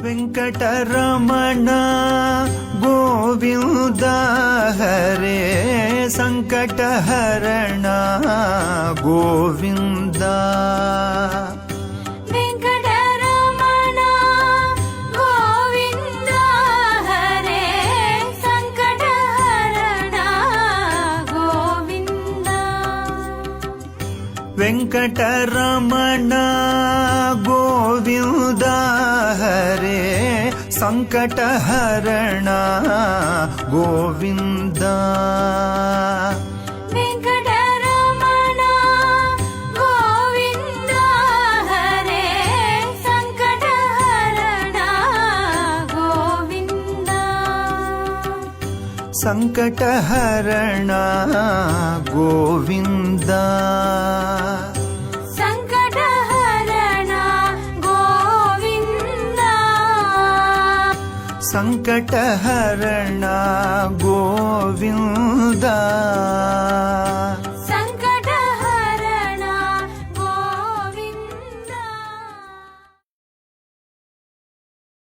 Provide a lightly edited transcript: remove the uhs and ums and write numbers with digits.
Venkataramana Govinda Hare ಸಂಕಟಹರಣ Govinda. Venkataramana Govinda Hare ಸಂಕಟಹರಣ Govinda. Venkataramana Govinda Hare ಸಂಕಟಹರಣ Govinda. Venkataramana Govinda Hare ಸಂಕಟಹರಣ Govinda. ಸಂಕಟಹರಣ Govinda. ಸಂಕಟಹರಣ Govinda.